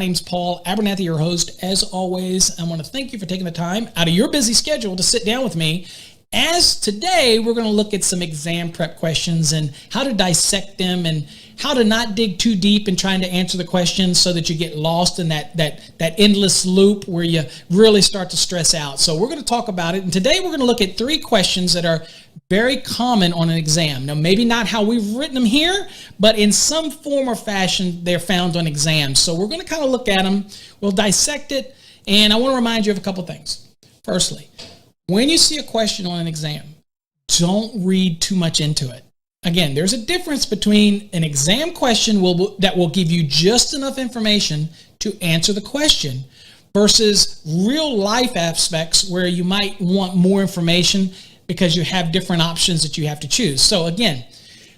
My name's Paul Abernathy, your host. As always, I want to thank you for taking the time out of your busy schedule to sit down with me. As today, we're going to look at some exam prep questions and how to dissect them and how to not dig too deep in trying to answer the questions so that you get lost in that endless loop where you really start to stress out. So we're going to talk about it. And today we're going to look at 3 questions that are very common on an exam. Now, maybe not how we've written them here, but in some form or fashion, they're found on exams. So we're going to kind of look at them. We'll dissect it. And I want to remind you of a couple things. Firstly, when you see a question on an exam, don't read too much into it. Again, there's a difference between an exam question that will give you just enough information to answer the question versus real life aspects where you might want more information because you have different options that you have to choose. So again,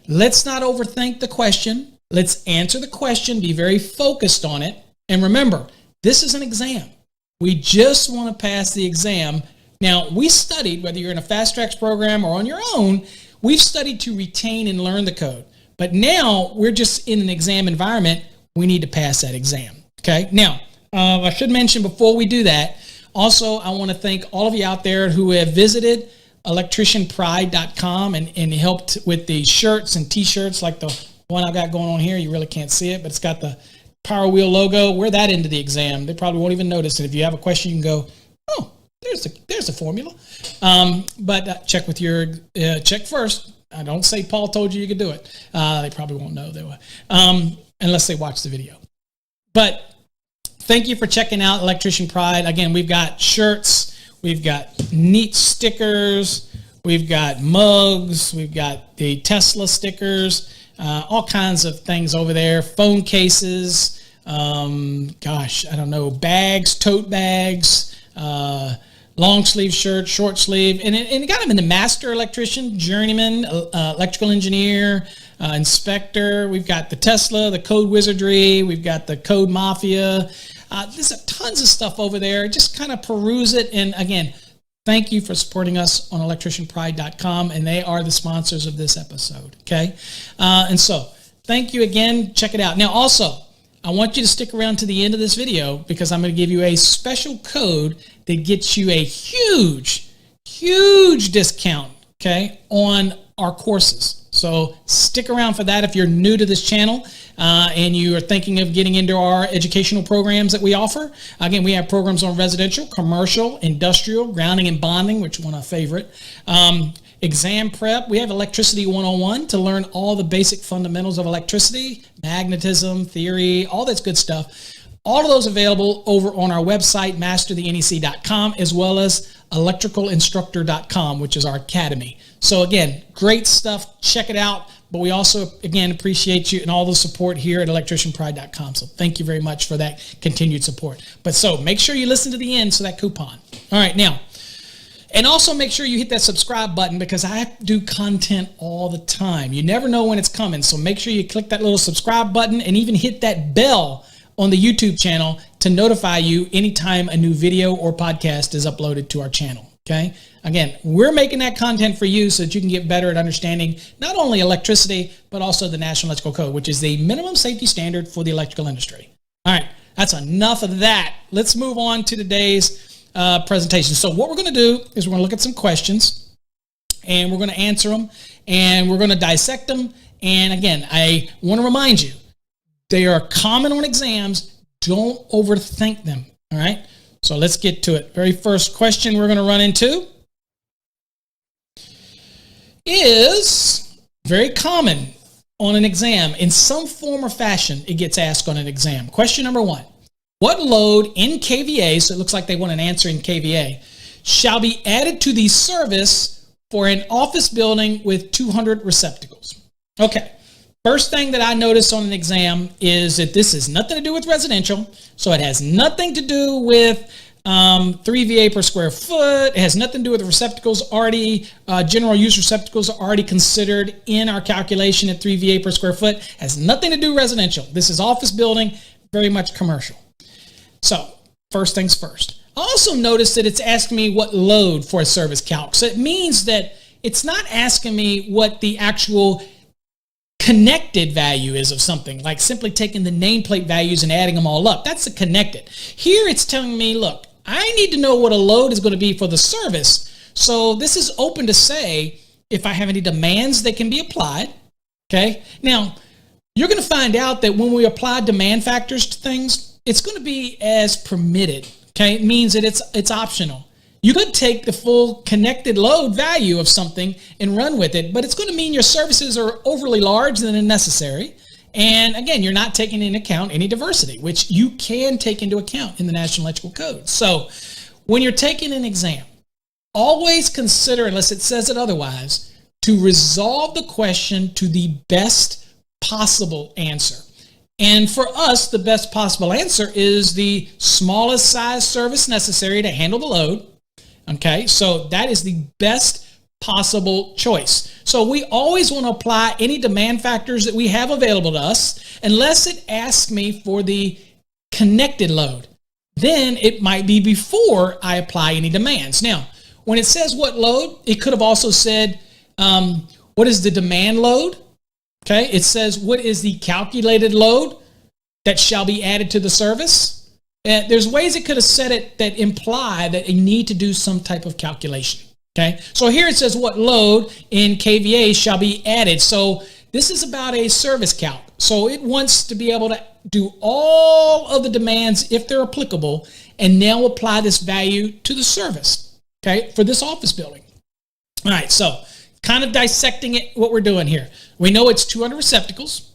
let's not overthink the question. Let's answer the question, be very focused on it. And remember, this is an exam. We just want to pass the exam. Now, we studied, whether you're in a Fast Tracks program or on your own, we've studied to retain and learn the code. But now we're just in an exam environment. We need to pass that exam. Okay. Now, I should mention before we do that, also, I want to thank all of you out there who have visited electricianpride.com and helped with the shirts and t-shirts like the one I've got going on here. You really can't see it, but it's got the Power Wheel logo. Wear that into the exam. They probably won't even notice it. If you have a question, you can go, oh, there's the formula. But check with your, check first. I don't say Paul told you could do it. They probably won't know they will, unless they watch the video. But thank you for checking out Electrician Pride. Again, we've got shirts, we've got neat stickers, we've got mugs, we've got the Tesla stickers, all kinds of things over there, phone cases, gosh, I don't know, bags, tote bags, long sleeve shirt, short sleeve, and it got them in the master electrician, journeyman, electrical engineer, inspector. We've got the Tesla, the code wizardry. We've got the code mafia. There's tons of stuff over there. Just kind of peruse it. And again, thank you for supporting us on electricianpride.com. And they are the sponsors of this episode. Okay. And so thank you again. Check it out. Now, also, I want you to stick around to the end of this video because I'm going to give you a special code that gets you a huge discount, okay, on our courses. So stick around for that if you're new to this channel and you are thinking of getting into our educational programs that we offer. Again, we have programs on residential, commercial, industrial, grounding and bonding, which is one of our favorite. Exam prep, we have Electricity 101 to learn all the basic fundamentals of electricity, magnetism, theory, all that good stuff. All of those available over on our website, masterthenec.com, as well as electricalinstructor.com, which is our academy. So again, great stuff. Check it out. But we also, again, appreciate you and all the support here at electricianpride.com. So thank you very much for that continued support. But so make sure you listen to the end so that coupon. All right, now, and also make sure you hit that subscribe button because I do content all the time. You never know when it's coming. So make sure you click that little subscribe button and even hit that bell on the YouTube channel to notify you anytime a new video or podcast is uploaded to our channel. Okay. Again, we're making that content for you so that you can get better at understanding not only electricity, but also the National Electrical Code, which is the minimum safety standard for the electrical industry. All right. That's enough of that. Let's move on to today's presentation. So what we're going to do is we're going to look at some questions and we're going to answer them and we're going to dissect them. And again, I want to remind you, they are common on exams. Don't overthink them. All right. So let's get to it. Very first question we're going to run into is very common on an exam. In some form or fashion, it gets asked on an exam. Question number 1. What load in kVA, so it looks like they want an answer in kVA, shall be added to the service for an office building with 200 receptacles? Okay. First thing that I notice on an exam is that this has nothing to do with residential. So it has nothing to do with 3 VA per square foot. It has nothing to do with the receptacles already, general use receptacles are already considered in our calculation at 3 VA per square foot. Has nothing to do residential. This is office building, very much commercial. So first things first. I also noticed that it's asking me what load for a service calc. So it means that it's not asking me what the actual connected value is of something, like simply taking the nameplate values and adding them all up. That's the connected. Here it's telling me, look, I need to know what a load is going to be for the service. So this is open to say if I have any demands that can be applied. Okay. Now, you're going to find out that when we apply demand factors to things, it's going to be as permitted. Okay. It means that it's optional. You could take the full connected load value of something and run with it, but it's going to mean your services are overly large than necessary. And again, you're not taking into account any diversity, which you can take into account in the National Electrical Code. So when you're taking an exam, always consider, unless it says it otherwise, to resolve the question to the best possible answer. And for us, the best possible answer is the smallest size service necessary to handle the load. Okay, so that is the best possible choice. So we always want to apply any demand factors that we have available to us, unless it asks me for the connected load. Then it might be before I apply any demands. Now, when it says what load, it could have also said, what is the demand load? Okay, it says, what is the calculated load that shall be added to the service? There's ways it could have said it that imply that you need to do some type of calculation. Okay, so here it says what load in kVA shall be added. So this is about a service calc. So it wants to be able to do all of the demands if they're applicable, and now apply this value to the service, okay, for this office building. All right, so kind of dissecting it, what we're doing here. We know it's 200 receptacles.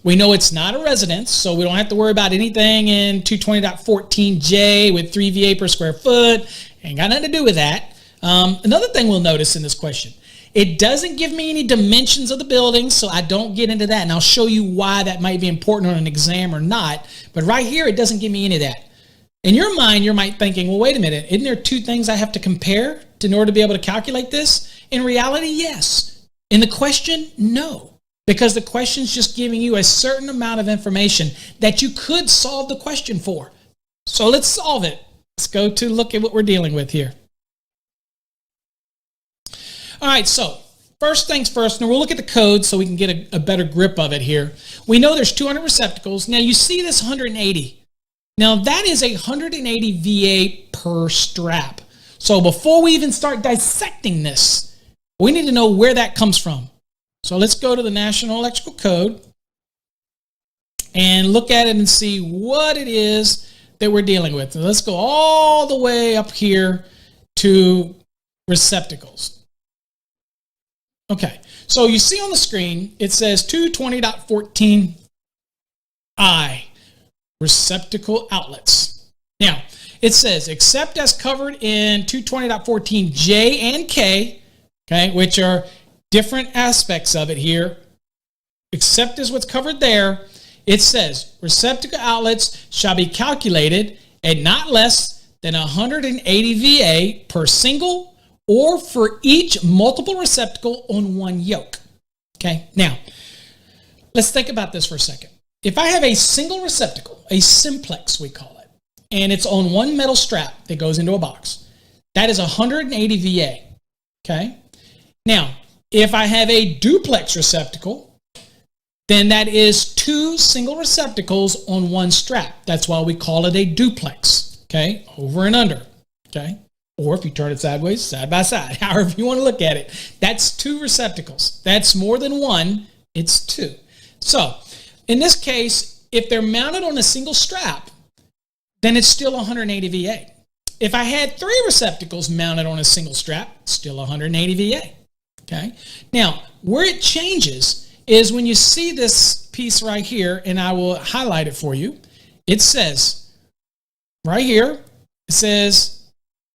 We know it's not a residence, so we don't have to worry about anything in 220.14J with 3 VA per square foot. Ain't got nothing to do with that. Another thing we'll notice in this question, it doesn't give me any dimensions of the building, so I don't get into that. And I'll show you why that might be important on an exam or not. But right here, it doesn't give me any of that. In your mind, you might thinking, well, wait a minute. Isn't there two things I have to compare in order to be able to calculate this? In reality, yes. In the question, no. Because the question's just giving you a certain amount of information that you could solve the question for. So let's solve it. Let's go to look at what we're dealing with here. All right, so first things first, now we'll look at the code so we can get a better grip of it here. We know there's 200 receptacles. Now you see this 180. Now that is 180 VA per strap. So before we even start dissecting this, we need to know where that comes from. So let's go to the National Electrical Code and look at it and see what it is that we're dealing with. And let's go all the way up here to receptacles. Okay, so you see on the screen, it says 220.14I, receptacle outlets. Now, it says, except as covered in 220.14J and K, okay, which are different aspects of it here, except as what's covered there, it says receptacle outlets shall be calculated at not less than 180 VA per single or for each multiple receptacle on one yoke. Okay, now let's think about this for a second. If I have a single receptacle, a simplex we call it, and it's on one metal strap that goes into a box, that is 180 VA. Okay, now if I have a duplex receptacle, then that is two single receptacles on one strap. That's why we call it a duplex, okay, over and under, okay? Or if you turn it sideways, side by side, however you want to look at it. That's two receptacles. That's more than one, it's two. So in this case, if they're mounted on a single strap, then it's still 180 VA. If I had three receptacles mounted on a single strap, still 180 VA. Okay. Now, where it changes is when you see this piece right here, and I will highlight it for you. It says right here, it says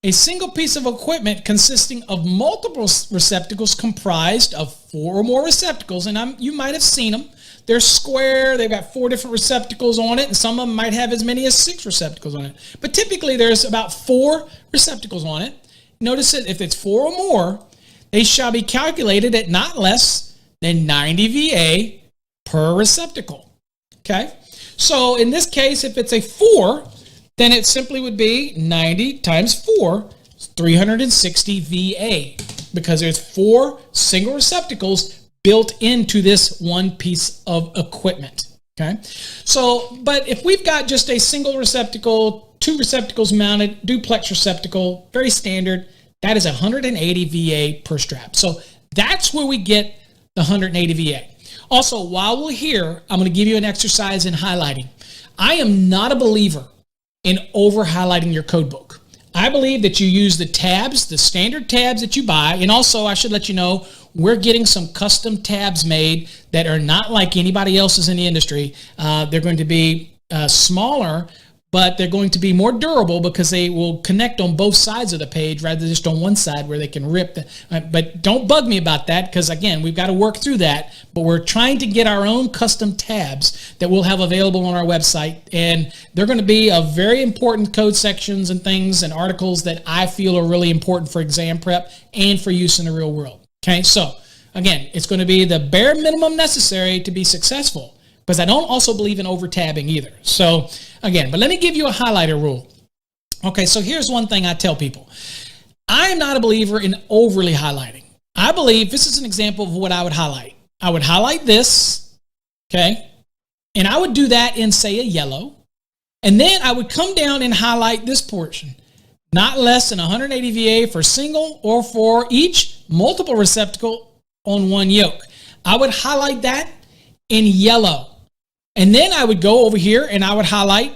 a single piece of equipment consisting of multiple receptacles comprised of 4 or more receptacles, and you might have seen them. They're square. They've got 4 different receptacles on it, and some of them might have as many as 6 receptacles on it. But typically, there's about 4 receptacles on it. Notice that if it's 4 or more, they shall be calculated at not less than 90 VA per receptacle. Okay? So in this case, if it's a 4, then it simply would be 90 times 4, 360 VA, because there's 4 single receptacles built into this one piece of equipment. Okay, so, but if we've got just a single receptacle, 2 receptacles mounted, duplex receptacle, very standard, that is 180 VA per strap. So that's where we get the 180 VA. Also, while we're here, I'm going to give you an exercise in highlighting. I am not a believer in over-highlighting your code book. I believe that you use the tabs, the standard tabs that you buy, and also I should let you know, we're getting some custom tabs made that are not like anybody else's in the industry. They're going to be smaller, but they're going to be more durable because they will connect on both sides of the page rather than just on one side where they can rip. But don't bug me about that because, again, we've got to work through that. But we're trying to get our own custom tabs that we'll have available on our website. And they're going to be of very important code sections and things and articles that I feel are really important for exam prep and for use in the real world. Okay, so again, it's going to be the bare minimum necessary to be successful, because I don't also believe in over tabbing either. So again, but let me give you a highlighter rule. Okay, so here's one thing I tell people. I am not a believer in overly highlighting. I believe this is an example of what I would highlight. I would highlight this, okay, and I would do that in, say, a yellow, and then I would come down and highlight this portion. Not less than 180 VA for single or for each multiple receptacle on one yoke. I would highlight that in yellow. And then I would go over here and I would highlight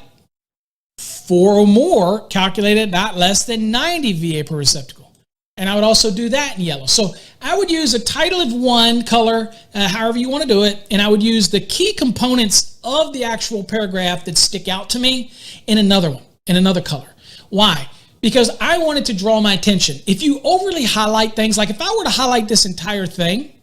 4 or more calculated not less than 90 VA per receptacle. And I would also do that in yellow. So I would use a title of one color, however you want to do it, and I would use the key components of the actual paragraph that stick out to me in another one, in another color. Why? Because I wanted to draw my attention. If you overly highlight things, like if I were to highlight this entire thing,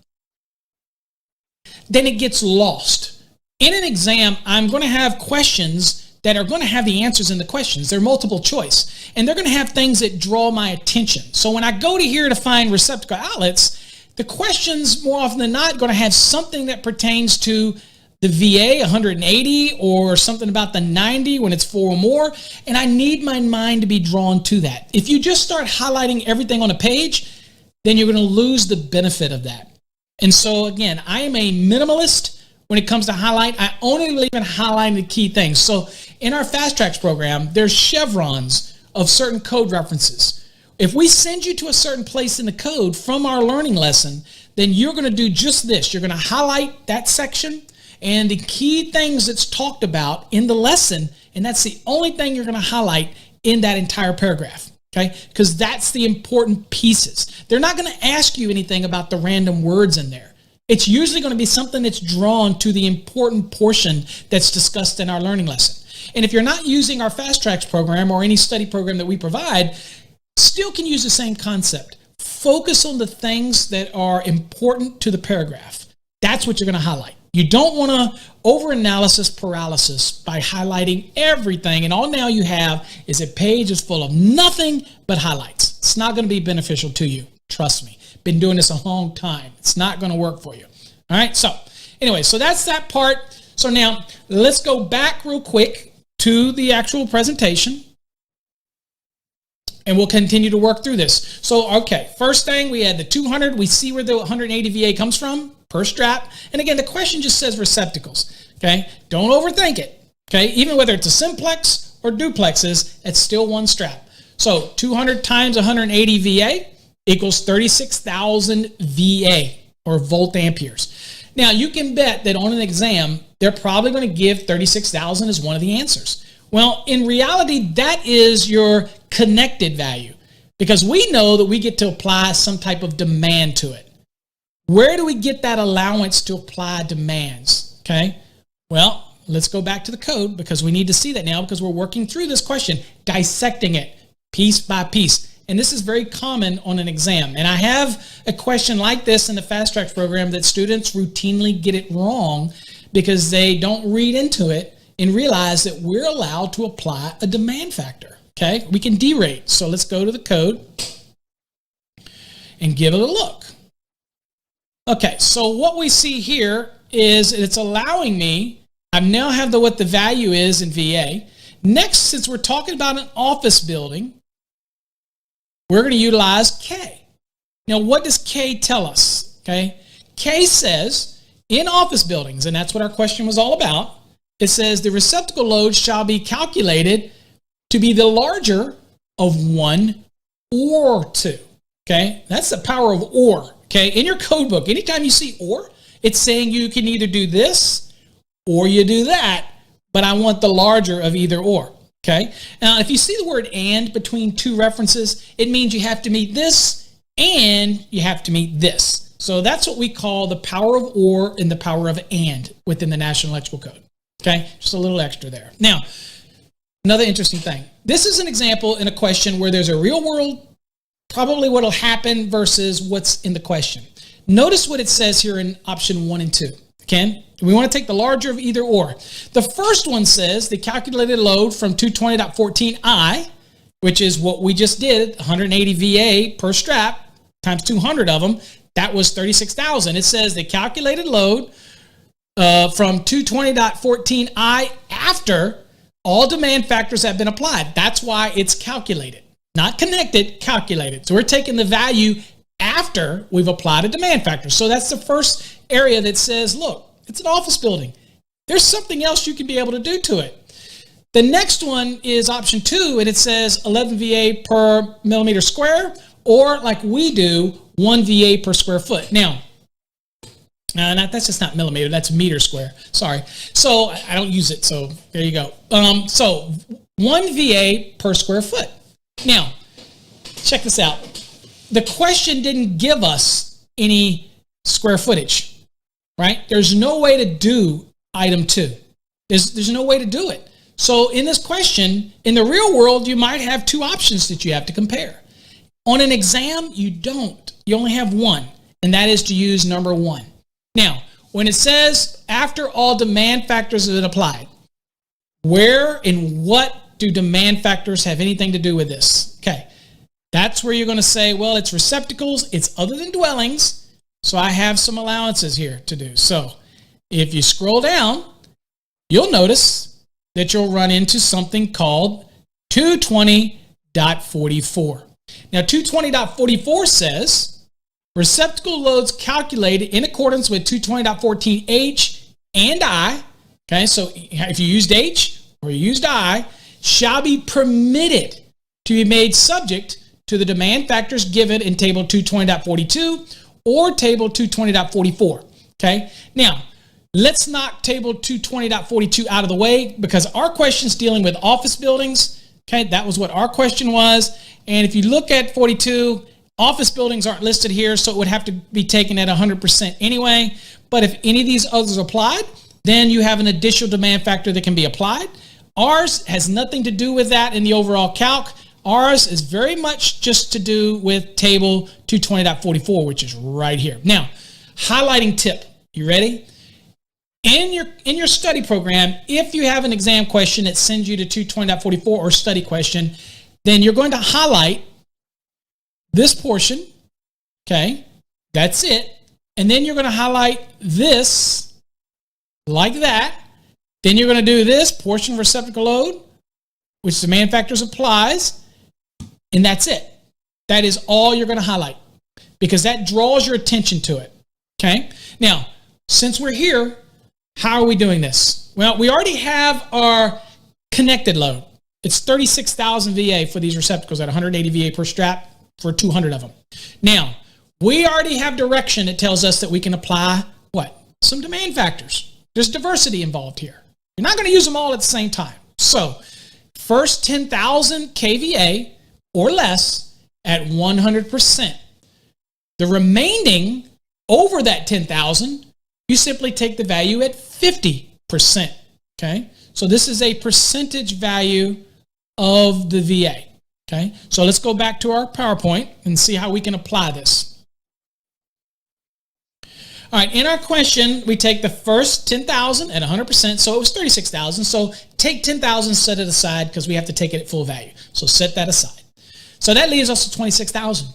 then it gets lost. In an exam, I'm going to have questions that are going to have the answers in the questions. They're multiple choice. And they're going to have things that draw my attention. So when I go to here to find receptacle outlets, the questions more often than not going to have something that pertains to the VA 180 or something about the 90 when it's 4 or more, and I need my mind to be drawn to that. If you just start highlighting everything on a page, then you're going to lose the benefit of that. And so again, I am a minimalist when it comes to highlight. I only believe in highlighting the key things. So in our Fast Tracks program, there's chevrons of certain code references. If we send you to a certain place in the code from our learning lesson, then you're going to do just this. You're going to highlight that section and the key things that's talked about in the lesson, and that's the only thing you're going to highlight in that entire paragraph, okay? Because that's the important pieces. They're not going to ask you anything about the random words in there. It's usually going to be something that's drawn to the important portion that's discussed in our learning lesson. And if you're not using our Fast Tracks program or any study program that we provide, still can use the same concept. Focus on the things that are important to the paragraph. That's what you're going to highlight. You don't want to over-analysis paralysis by highlighting everything, and all now you have is a page is full of nothing but highlights. It's not going to be beneficial to you. Trust me. Been doing this a long time. It's not going to work for you. All right, so anyway, so that's that part. So now let's go back real quick to the actual presentation, and we'll continue to work through this. So, okay, first thing, we had the 200. We see where the 180 VA comes from per strap. And again, the question just says receptacles, okay? Don't overthink it, okay? Even whether it's a simplex or duplexes, it's still one strap. So 200 times 180 VA equals 36,000 VA, or volt amperes. Now, you can bet that on an exam, they're probably going to give 36,000 as one of the answers. Well, in reality, that is your connected value, because we know that we get to apply some type of demand to it. Where do we get that allowance to apply demands? Okay, well, let's go back to the code because we need to see that now because we're working through this question, dissecting it piece by piece. And this is very common on an exam. And I have a question like this in the Fast Tracks program that students routinely get it wrong because they don't read into it and realize that we're allowed to apply a demand factor. Okay, we can derate. So let's go to the code and give it a look. Okay, so what we see here is it's allowing me, I now have what the value is in VA. Next, since we're talking about an office building, we're going to utilize K. Now, what does K tell us? Okay, K says, in office buildings, and that's what our question was all about, it says the receptacle load shall be calculated to be the larger of 1 or 2. Okay, that's the power of or. Okay, in your code book, anytime you see or, it's saying you can either do this or you do that, but I want the larger of either or. Okay, now if you see the word and between two references, it means you have to meet this and you have to meet this. So that's what we call the power of or and the power of and within the National Electrical Code. Okay, just a little extra there. Now, another interesting thing. This is an example in a question where there's a real world, probably what will happen versus what's in the question. Notice what it says here in option 1 and 2. Okay, we want to take the larger of either or. The first one says the calculated load from 220.14i, which is what we just did, 180 VA per strap times 200 of them, that was 36,000. It says the calculated load from 220.14i after all demand factors have been applied. That's why it's calculated, not connected, calculated. So we're taking the value after we've applied a demand factor. So that's the first area that says, look, it's an office building. There's something else you can be able to do to it. The next one is option 2, and it says 11 VA per millimeter square, or like we do, 1 VA per square foot. Now, that's just not millimeter, that's meter square. Sorry. So I don't use it, so there you go. So 1 VA per square foot. Now, check this out. The question didn't give us any square footage, right? There's no way to do item 2. There's no way to do it. So in this question, in the real world, you might have 2 options that you have to compare. On an exam, you don't. You only have one, and that is to use number 1. Now, when it says after all demand factors have been applied, where and what do demand factors have anything to do with this? Okay, that's where you're going to say, well, it's receptacles, it's other than dwellings, so I have some allowances here to do. So if you scroll down, you'll notice that you'll run into something called 220.44. Now, 220.44 says receptacle loads calculated in accordance with 220.14H and I, okay, so if you used H or you used I, shall be permitted to be made subject to the demand factors given in table 220.42 or table 220.44, okay? Now, let's knock table 220.42 out of the way because our question's dealing with office buildings, okay? That was what our question was, and if you look at 42, office buildings aren't listed here, so it would have to be taken at 100% anyway. But if any of these others are applied, then you have an additional demand factor that can be applied. Ours has nothing to do with that in the overall calc. Ours is very much just to do with table 220.44, which is right here. Now, highlighting tip. You ready? In your study program, if you have an exam question that sends you to 220.44 or study question, then you're going to highlight this portion, okay, that's it. And then you're going to highlight this like that. Then you're going to do this portion of receptacle load, which demand factors applies, and that's it. That is all you're going to highlight because that draws your attention to it, okay? Now, since we're here, how are we doing this? Well, we already have our connected load. It's 36,000 VA for these receptacles at 180 VA per strap for 200 of them. Now, we already have direction that tells us that we can apply what? Some demand factors. There's diversity involved here. You're not going to use them all at the same time. So, first 10,000 kVA or less at 100%. The remaining over that 10,000, you simply take the value at 50%. Okay? So this is a percentage value of the VA. Okay, so let's go back to our PowerPoint and see how we can apply this. All right, in our question, we take the first 10,000 at 100%, so it was 36,000. So take 10,000, set it aside because we have to take it at full value. So set that aside. So that leaves us with 26,000.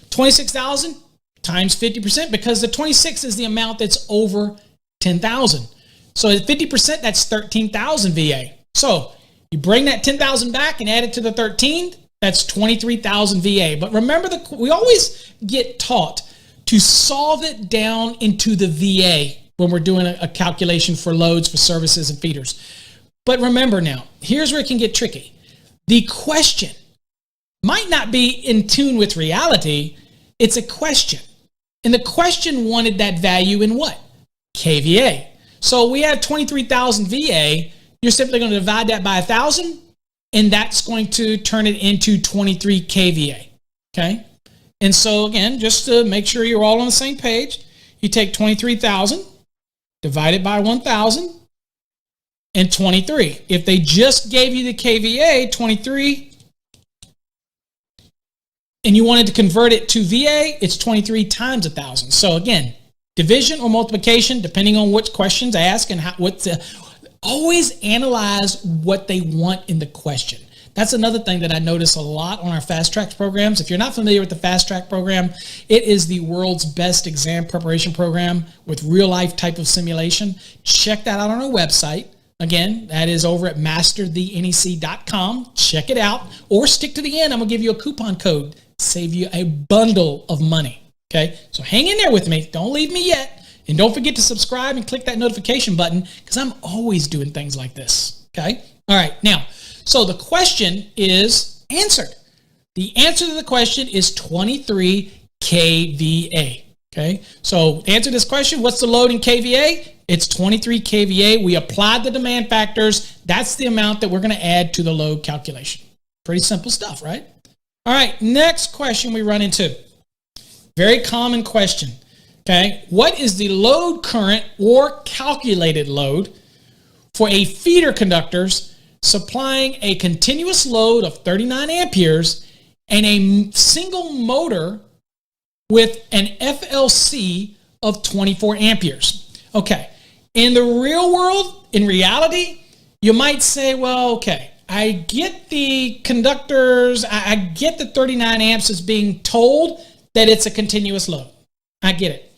26,000 times 50% because the 26 is the amount that's over 10,000. So at 50%, that's 13,000 VA. So you bring that 10,000 back and add it to the 13, that's 23,000 VA. But remember, we always get taught to to solve it down into the VA when we're doing a calculation for loads for services and feeders. But remember now, here's where it can get tricky. The question might not be in tune with reality. It's a question. And the question wanted that value in what? kVA. So we have 23,000 VA. You're simply going to divide that by 1,000, and that's going to turn it into 23 kVA. Okay? And so again, just to make sure you're all on the same page, you take 23,000, divide it by 1,000, and 23. If they just gave you the kVA, 23, and you wanted to convert it to VA, it's 23 times 1,000. So again, division or multiplication, depending on which questions asked and always analyze what they want in the question. That's another thing that I notice a lot on our Fast Track programs. If you're not familiar with the Fast Track program, it is the world's best exam preparation program with real life type of simulation. Check that out on our website. Again, that is over at masterthenec.com. Check it out, or stick to the end. I'm going to give you a coupon code, save you a bundle of money. Okay, so hang in there with me. Don't leave me yet. And don't forget to subscribe and click that notification button, because I'm always doing things like this. Okay, all right. Now, so the question is answered. The answer to the question is 23 kVA. Okay, so to answer this question, what's the load in kVA? It's 23 kVA. We applied the demand factors. That's the amount that we're going to add to the load calculation. Pretty simple stuff, right? All right, next question we run into. Very common question. Okay, what is the load current or calculated load for a feeder conductors supplying a continuous load of 39 amperes and a single motor with an FLC of 24 amperes? Okay, in the real world, in reality, you might say, well, okay, I get the conductors, I get the 39 amps as being told that it's a continuous load. I get it.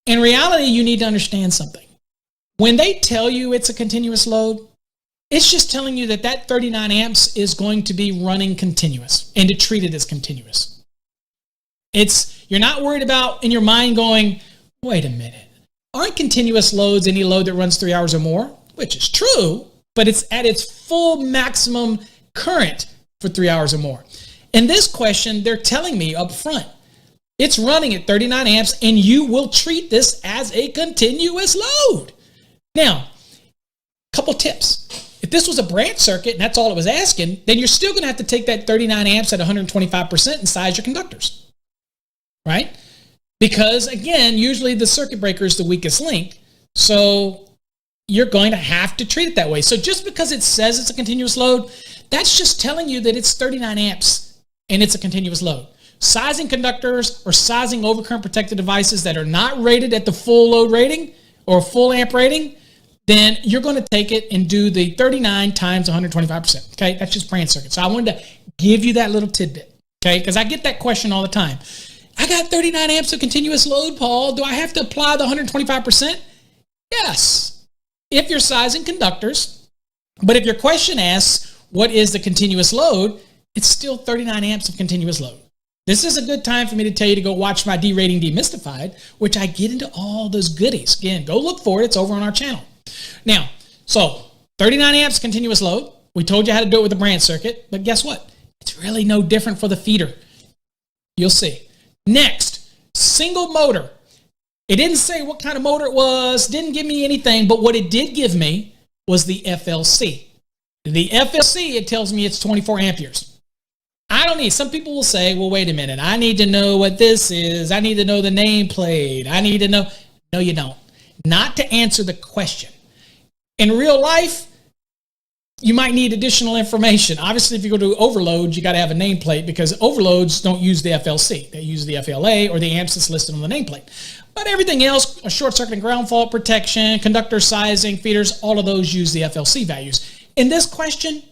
In reality, you need to understand something. When they tell you it's a continuous load, it's just telling you that that 39 amps is going to be running continuous and to treat it as continuous. You're not worried about in your mind going, wait a minute, aren't continuous loads any load that runs 3 hours or more? Which is true, but it's at its full maximum current for 3 hours or more. In this question, they're telling me up front, it's running at 39 amps and you will treat this as a continuous load. Now, a couple tips. If this was a branch circuit and that's all it was asking, then you're still going to have to take that 39 amps at 125% and size your conductors, right? Because again, usually the circuit breaker is the weakest link. So you're going to have to treat it that way. So just because it says it's a continuous load, that's just telling you that it's 39 amps and it's a continuous load. Sizing conductors or sizing overcurrent protected devices that are not rated at the full load rating or full amp rating, then you're going to take it and do the 39 times 125%. Okay, that's just branch circuit. So I wanted to give you that little tidbit, okay, because I get that question all the time. I got 39 amps of continuous load, Paul. Do I have to apply the 125%? Yes, if you're sizing conductors. But if your question asks, what is the continuous load? It's still 39 amps of continuous load. This is a good time for me to tell you to go watch my D-Rating Demystified, which I get into all those goodies. Again, go look for it. It's over on our channel. Now, so 39 amps continuous load. We told you how to do it with the branch circuit, but guess what? It's really no different for the feeder. You'll see. Next, single motor. It didn't say what kind of motor it was, didn't give me anything, but what it did give me was the FLC. The FLC, it tells me it's 24 amperes. I don't need, some people will say, well, wait a minute, I need to know what this is. I need to know the nameplate. I need to know. No, you don't. Not to answer the question. In real life, you might need additional information. Obviously, if you go to overloads, you got to have a nameplate because overloads don't use the FLC. They use the FLA or the amps that's listed on the nameplate. But everything else, a short circuit and ground fault protection, conductor sizing, feeders, all of those use the FLC values. In this question,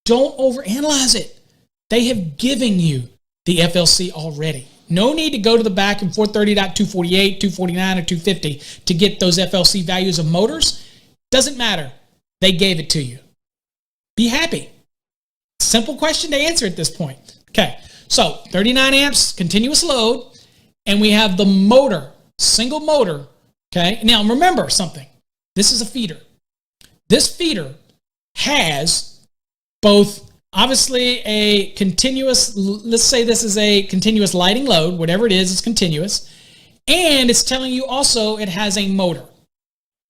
don't overanalyze it. They have given you the FLC already. No need to go to the back in 430.248, 249, or 250 to get those FLC values of motors. Doesn't matter. They gave it to you. Be happy. Simple question to answer at this point. Okay, so 39 amps, continuous load. and we have the motor, single motor, okay? Now remember something. This is a feeder. This feeder has both obviously a continuous, let's say this is a continuous lighting load, whatever it is, it's continuous. And it's telling you also it has a motor.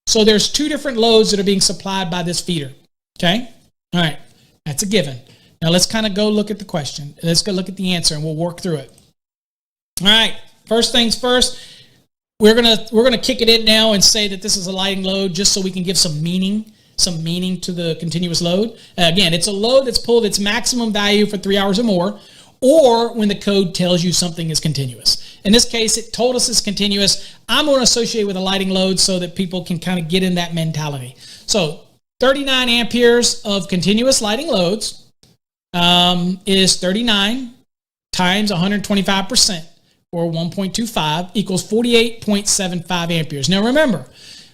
So there's two different loads that are being supplied by this feeder, okay? All right, that's a given. Now let's kind of go look at the question. Let's go look at the answer and we'll work through it. All right, first things first, we're gonna kick it in now and say that this is a lighting load just so we can give some meaning to the continuous load. Again, it's a load that's pulled its maximum value for 3 hours or more, or when the code tells you something is continuous. In this case, it told us it's continuous. I'm going to associate with a lighting load so that people can kind of get in that mentality. So 39 amperes of continuous lighting loads is 39 times 125%, or 1.25, equals 48.75 amperes. Now remember,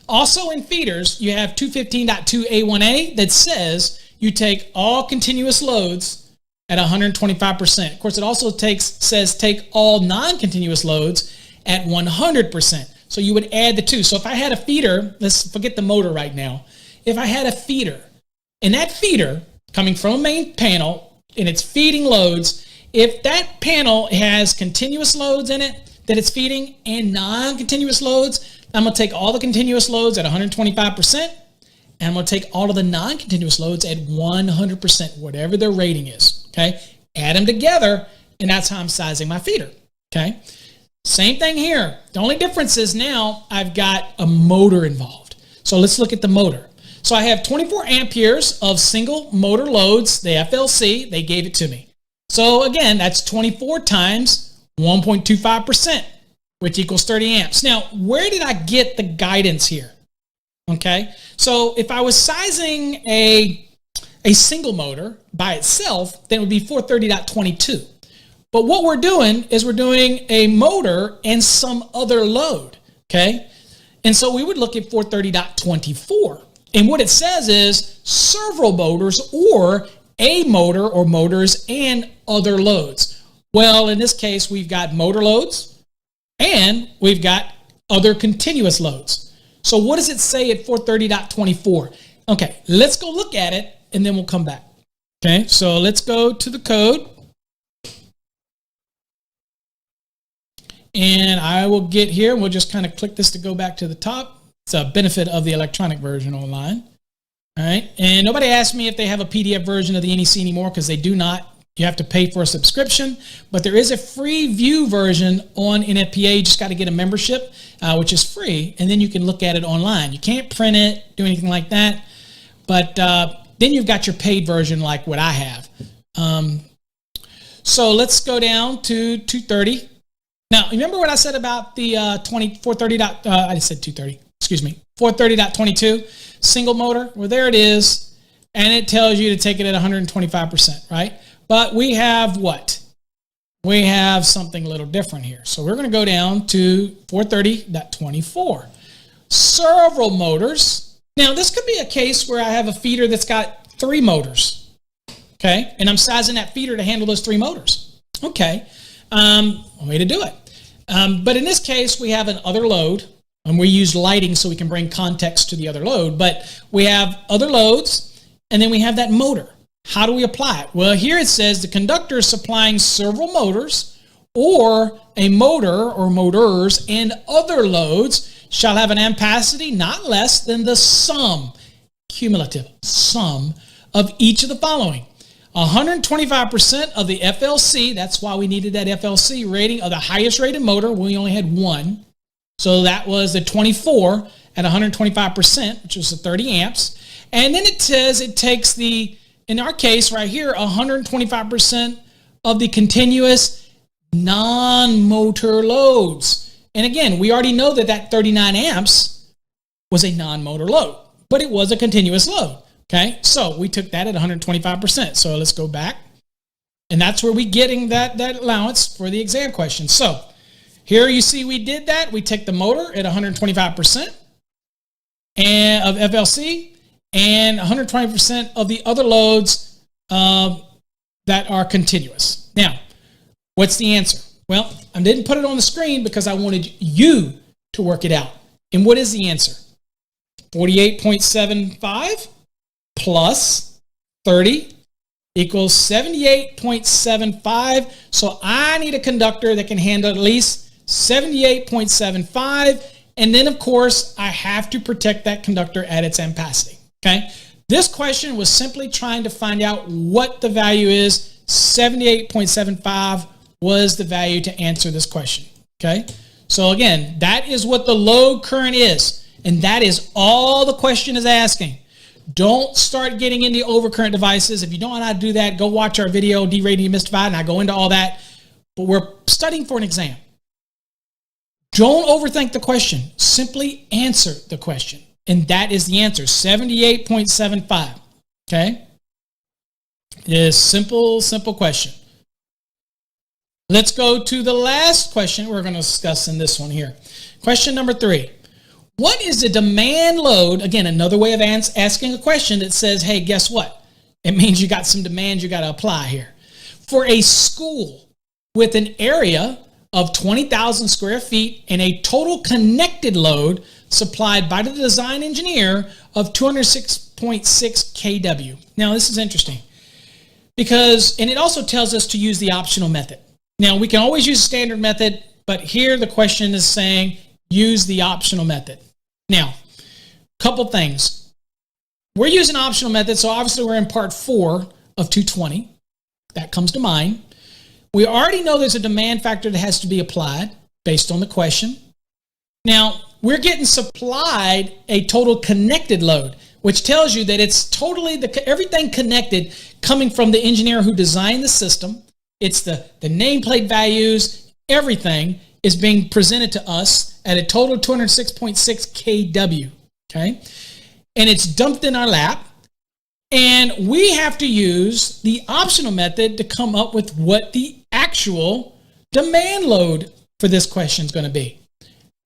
also in feeders, you have 215.2A1A that says you take all continuous loads at 125%. Of course, it also says take all non-continuous loads at 100%. So you would add the two. So if I had a feeder, let's forget the motor right now. If I had a feeder, and that feeder coming from a main panel and it's feeding loads, if that panel has continuous loads in it that it's feeding and non-continuous loads, I'm going to take all the continuous loads at 125%, and I'm going to take all of the non-continuous loads at 100%, whatever their rating is, okay? Add them together, and that's how I'm sizing my feeder, okay? Same thing here. The only difference is now I've got a motor involved. So let's look at the motor. So I have 24 amperes of single motor loads, the FLC, they gave it to me. So again, that's 24 times 1.25%. which equals 30 amps. Now, where did I get the guidance here? Okay, so if I was sizing a single motor by itself, then it would be 430.22. But what we're doing is we're doing a motor and some other load, okay? And so we would look at 430.24. And what it says is several motors or a motor or motors and other loads. Well, in this case, we've got motor loads, and we've got other continuous loads. So what does it say at 430.24? Okay, let's go look at it, and then we'll come back. Okay, so let's go to the code. And I will get here. We'll just kind of click this to go back to the top. It's a benefit of the electronic version online. All right, and nobody asked me if they have a PDF version of the NEC anymore, because they do not. You have to pay for a subscription, but there is a free view version on NFPA. You just got to get a membership, which is free, and then you can look at it online. You can't print it, do anything like that, but then you've got your paid version like what I have. So let's go down to 230. Now, remember what I said about the 430. I just said 230. Excuse me, 430.22 single motor. Well, there it is, and it tells you to take it at 125%, right? But we have what? We have something a little different here. So we're going to go down to 430.24. Several motors. Now, this could be a case where I have a feeder that's got 3 motors, okay? And I'm sizing that feeder to handle those 3 motors. Okay, way to do it. But in this case, we have an other load, and we use lighting so we can bring context to the other load. But we have other loads, and then we have that motor. How do we apply it? Well, here it says the conductor is supplying several motors or a motor or motors and other loads shall have an ampacity not less than the sum, cumulative sum of each of the following. 125% of the FLC, that's why we needed that FLC rating of the highest rated motor. We only had one. So that was the 24 at 125%, which was the 30 amps. And then it says it takes the, in our case right here, 125% of the continuous non-motor loads. And again, we already know that that 39 amps was a non-motor load, but it was a continuous load. Okay, so we took that at 125%. So let's go back. And that's where we're getting that allowance for the exam question. So here you see we did that. We take the motor at 125% and of FLC and 120% of the other loads that are continuous. Now, what's the answer? Well, I didn't put it on the screen because I wanted you to work it out. And what is the answer? 48.75 plus 30 equals 78.75. So I need a conductor that can handle at least 78.75. And then, of course, I have to protect that conductor at its ampacity. Okay? This question was simply trying to find out what the value is. 78.75 was the value to answer this question. Okay? So again, that is what the load current is. And that is all the question is asking. Don't start getting into overcurrent devices. If you don't know how to do that, go watch our video, Derating Demystified, and I go into all that. But we're studying for an exam. Don't overthink the question. Simply answer the question. And that is the answer, 78.75. Okay? It is simple question. Let's go to the last question we're going to discuss in this one here. Question number 3. What is the demand load? Again, another way of asking a question that says, hey, guess what? It means you got some demand you got to apply here. For a school with an area of 20,000 square feet and a total connected load supplied by the design engineer of 206.6 kW. Now, this is interesting because, and it also tells us to use the optional method. Now, we can always use standard method, but here the question is saying use the optional method. Now, a couple things. We're using optional method, so obviously we're in part 4 of 220. That comes to mind. We already know there's a demand factor that has to be applied based on the question. Now, we're getting supplied a total connected load, which tells you that it's totally everything connected coming from the engineer who designed the system. It's the nameplate values, everything is being presented to us at a total of 206.6 kW, okay? And it's dumped in our lap. And we have to use the optional method to come up with what the actual demand load for this question is going to be.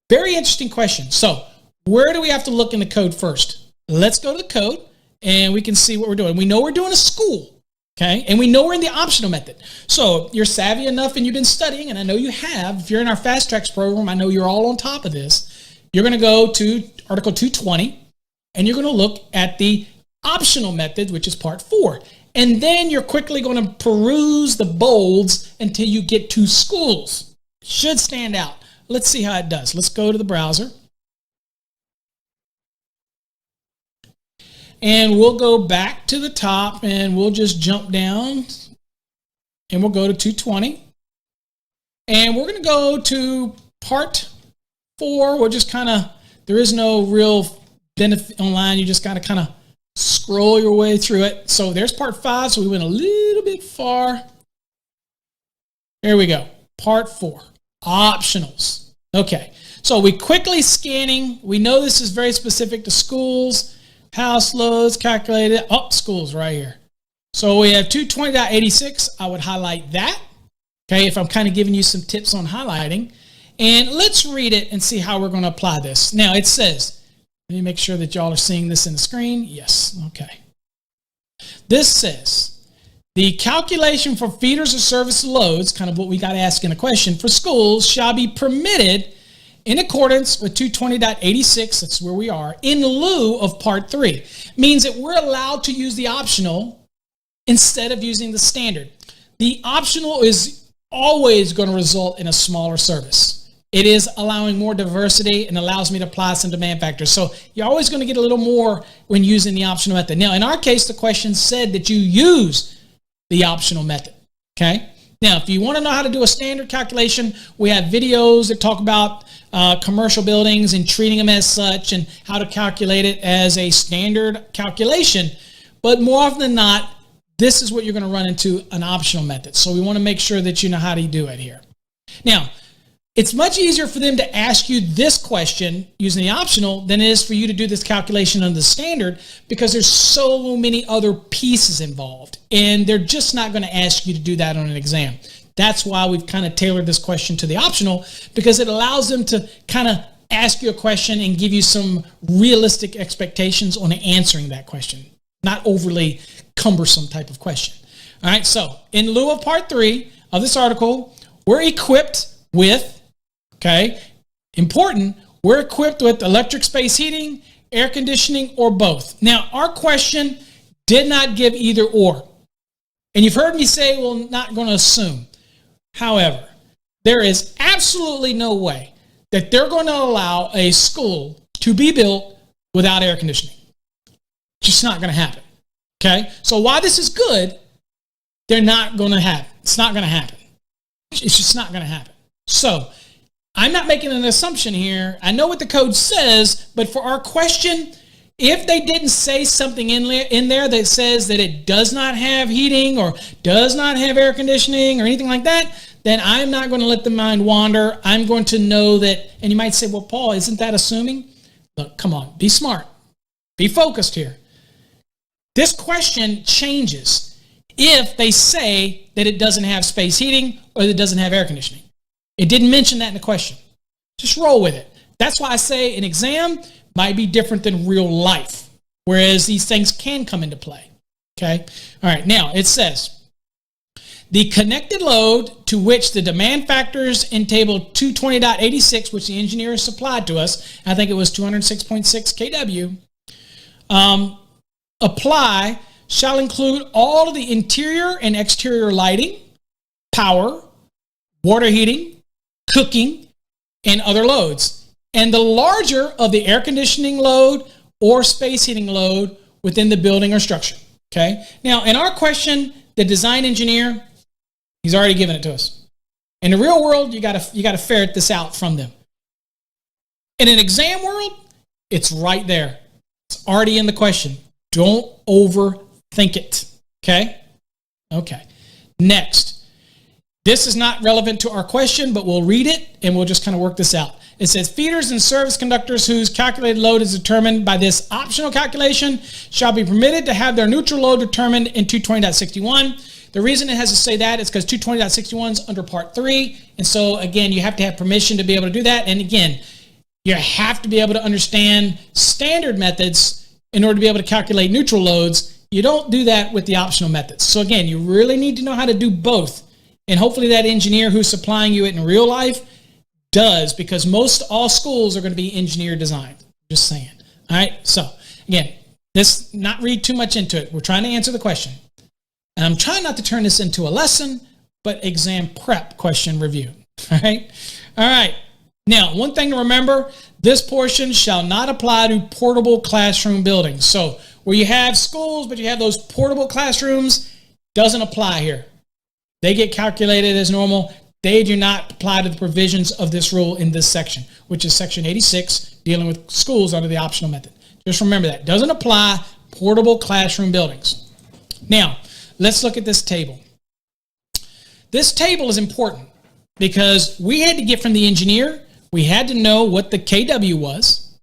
Very interesting question. So where do we have to look in the code first? Let's go to the code and we can see what we're doing. We know we're doing a school, okay? And we know we're in the optional method. So you're savvy enough and you've been studying, and I know you have. If you're in our Fast Tracks program, I know you're all on top of this. You're going to go to Article 220 and you're going to look at the optional method, which is part 4. And then you're quickly going to peruse the bolds until you get to schools. Should stand out. Let's see how it does. Let's go to the browser. And we'll go back to the top and we'll just jump down and we'll go to 220. And we're going to go to part 4. We'll just kind of, there is no real benefit online. You just got to kind of scroll your way through it. So there's part 5. So we went a little bit far. There we go. Part 4, optionals. Okay. So we quickly scanning. We know this is very specific to schools, house loads, calculated. Oh, schools right here. So we have 220.86. I would highlight that. Okay. If I'm kind of giving you some tips on highlighting, and let's read it and see how we're going to apply this. Now it says, let me make sure that y'all are seeing this in the screen. Yes. Okay. This says the calculation for feeders or service loads, kind of what we got asked in a question, for schools shall be permitted in accordance with 220.86. That's where we are, in lieu of part 3. Means that we're allowed to use the optional instead of using the standard. The optional is always going to result in a smaller service. It is allowing more diversity and allows me to apply some demand factors. So you're always going to get a little more when using the optional method. Now, in our case, the question said that you use the optional method, okay? Now, if you want to know how to do a standard calculation, we have videos that talk about commercial buildings and treating them as such and how to calculate it as a standard calculation. But more often than not, this is what you're going to run into, an optional method. So we want to make sure that you know how to do it here. Now, it's much easier for them to ask you this question using the optional than it is for you to do this calculation under the standard, because there's so many other pieces involved and they're just not going to ask you to do that on an exam. That's why we've kind of tailored this question to the optional, because it allows them to kind of ask you a question and give you some realistic expectations on answering that question, not overly cumbersome type of question. All right, so in lieu of part 3 of this article, we're equipped with, okay, important, we're equipped with electric space heating, air conditioning, or both. Now, our question did not give either or. And you've heard me say, well, not going to assume. However, there is absolutely no way that they're going to allow a school to be built without air conditioning. Just not going to happen. Okay? So while this is good, they're not going to happen. It's not going to happen. It's just not going to happen. So I'm not making an assumption here. I know what the code says, but for our question, if they didn't say something in there that says that it does not have heating or does not have air conditioning or anything like that, then I'm not going to let the mind wander. I'm going to know that, and you might say, well, Paul, isn't that assuming? Look, come on, be smart. Be focused here. This question changes if they say that it doesn't have space heating or that it doesn't have air conditioning. It didn't mention that in the question. Just roll with it. That's why I say an exam might be different than real life, whereas these things can come into play. Okay? All right, now it says, the connected load to which the demand factors in table 220.86, which the engineer supplied to us, I think it was 206.6 kW, apply shall include all of the interior and exterior lighting, power, water heating, cooking, and other loads. And the larger of the air conditioning load or space heating load within the building or structure. Okay? Now, in our question, the design engineer, he's already given it to us. In the real world, you gotta ferret this out from them. In an exam world, it's right there. It's already in the question. Don't overthink it. Okay? Okay. Next. This is not relevant to our question, but we'll read it and we'll just kind of work this out. It says, feeders and service conductors whose calculated load is determined by this optional calculation shall be permitted to have their neutral load determined in 220.61. The reason it has to say that is because 220.61 is under Part 3. And so, again, you have to have permission to be able to do that. And again, you have to be able to understand standard methods in order to be able to calculate neutral loads. You don't do that with the optional methods. So, again, you really need to know how to do both. And hopefully that engineer who's supplying you it in real life does, because all schools are going to be engineer designed. Just saying. All right. So again, let's not read too much into it. We're trying to answer the question. And I'm trying not to turn this into a lesson, but exam prep question review. All right. All right. Now, one thing to remember, this portion shall not apply to portable classroom buildings. So where you have schools, but you have those portable classrooms, doesn't apply here. They get calculated as normal. They do not apply to the provisions of this rule in this section, which is section 86, dealing with schools under the optional method. Just remember that. Doesn't apply portable classroom buildings. Now, let's look at this table. This table is important because we had to get from the engineer, we had to know what the KW was,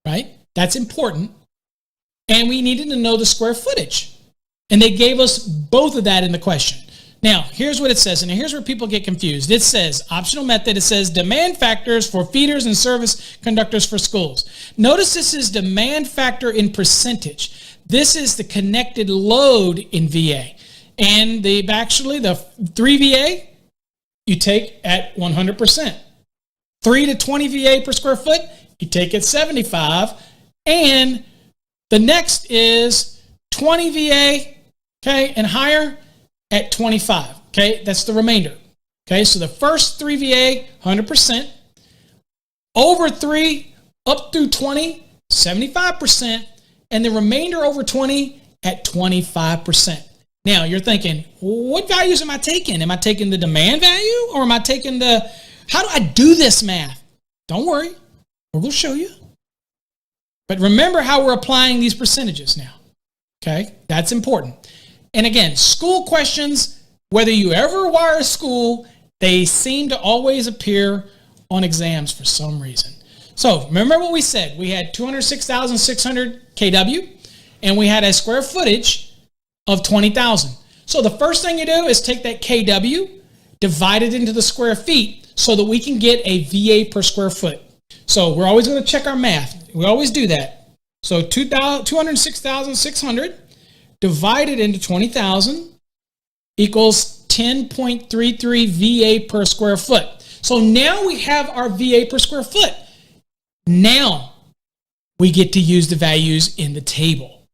right? That's important. And we needed to know the square footage. And they gave us both of that in the question. Now, here's what it says, and here's where people get confused. It says, optional method, it says demand factors for feeders and service conductors for schools. Notice this is demand factor in percentage. This is the connected load in VA. And the 3 VA, you take at 100%. 3 to 20 VA per square foot, you take at 75. And the next is 20 VA, okay, and higher, at 25, okay? That's the remainder, okay? So the first 3 VA, 100%. Over 3, up through 20, 75%. And the remainder over 20 at 25%. Now, you're thinking, what values am I taking? Am I taking the demand value or am I taking how do I do this math? Don't worry, we're going to show you. But remember how we're applying these percentages now, okay? That's important. And again, school questions, whether you ever wire a school, they seem to always appear on exams for some reason. So remember what we said. We had 206,600 kW, and we had a square footage of 20,000. So the first thing you do is take that kW, divide it into the square feet so that we can get a VA per square foot. So we're always going to check our math. We always do that. So 206,600 divided into 20,000 equals 10.33 VA per square foot. So now we have our VA per square foot. Now we get to use the values in the table.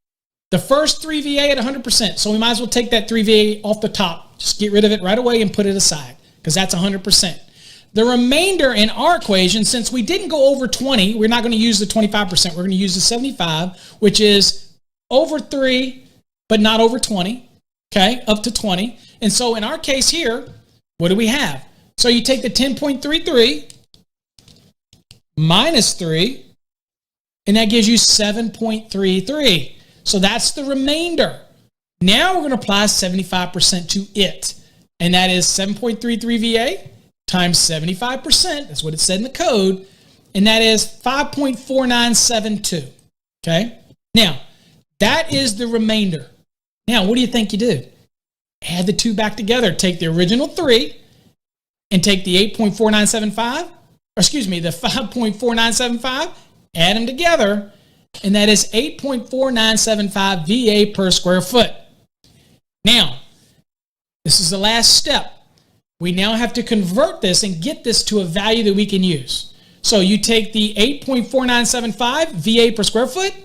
The first 3 VA at 100%. So we might as well take that 3 VA off the top. Just get rid of it right away and put it aside because that's 100%. The remainder in our equation, since we didn't go over 20, we're not going to use the 25%. We're going to use the 75, which is over 3, but not over 20. Okay, up to 20. And so in our case here, what do we have? So you take the 10.33 minus 3, and that gives you 7.33. So that's the remainder. Now we're going to apply 75% to it. And that is 7.33 VA times 75%. That's what it said in the code. And that is 5.4972. Okay? Now, that is the remainder. Now, what do you think you do? Add the two back together. Take the original 3 and take the 8.4975, or excuse me, the 5.4975, add them together, and that is 8.4975 VA per square foot. Now, this is the last step. We now have to convert this and get this to a value that we can use. So you take the 8.4975 VA per square foot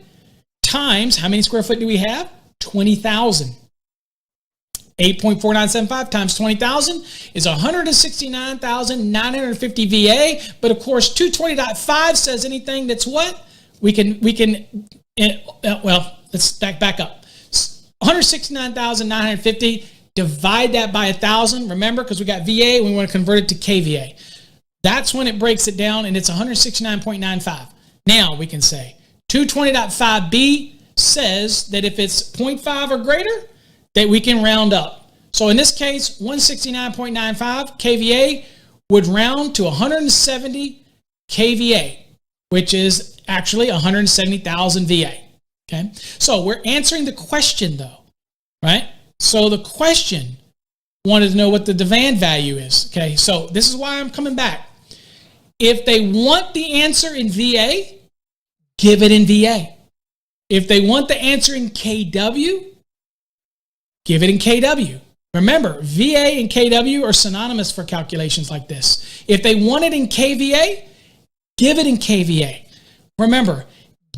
times, how many square foot do we have? 20,000. 8.4975 times 20,000 is 169,950 VA. But of course, 220.5 says anything that's what? Well, let's back up. 169,950, divide that by 1,000. Remember, because we got VA, we want to convert it to KVA. That's when it breaks it down, and it's 169.95. Now we can say 220.5b says that if it's 0.5 or greater, that we can round up. So in this case, 169.95 kVA would round to 170 kVA, which is actually 170,000 VA. Okay, so we're answering the question though, right? So the question wanted to know what the demand value is. Okay, so this is why I'm coming back. If they want the answer in VA, give it in VA. If they want the answer in KW, give it in KW. Remember, VA and KW are synonymous for calculations like this. If they want it in KVA, give it in KVA. Remember,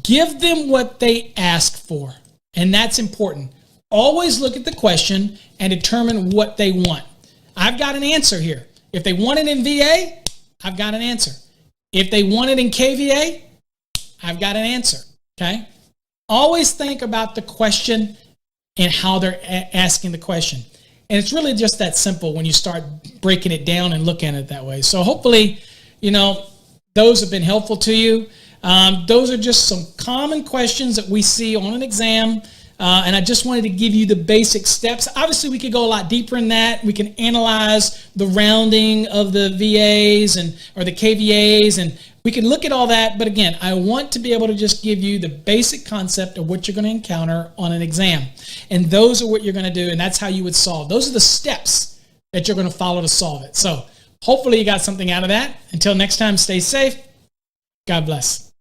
give them what they ask for, and that's important. Always look at the question and determine what they want. I've got an answer here. If they want it in VA, I've got an answer. If they want it in KVA, I've got an answer, okay? Always think about the question and how they're asking the question. And it's really just that simple when you start breaking it down and looking at it that way. So hopefully, those have been helpful to you. Those are just some common questions that we see on an exam. And I just wanted to give you the basic steps. Obviously, we could go a lot deeper in that. We can analyze the rounding of the VAs or the KVAs, and we can look at all that. But again, I want to be able to just give you the basic concept of what you're going to encounter on an exam. And those are what you're going to do, and that's how you would solve. Those are the steps that you're going to follow to solve it. So hopefully you got something out of that. Until next time, stay safe. God bless.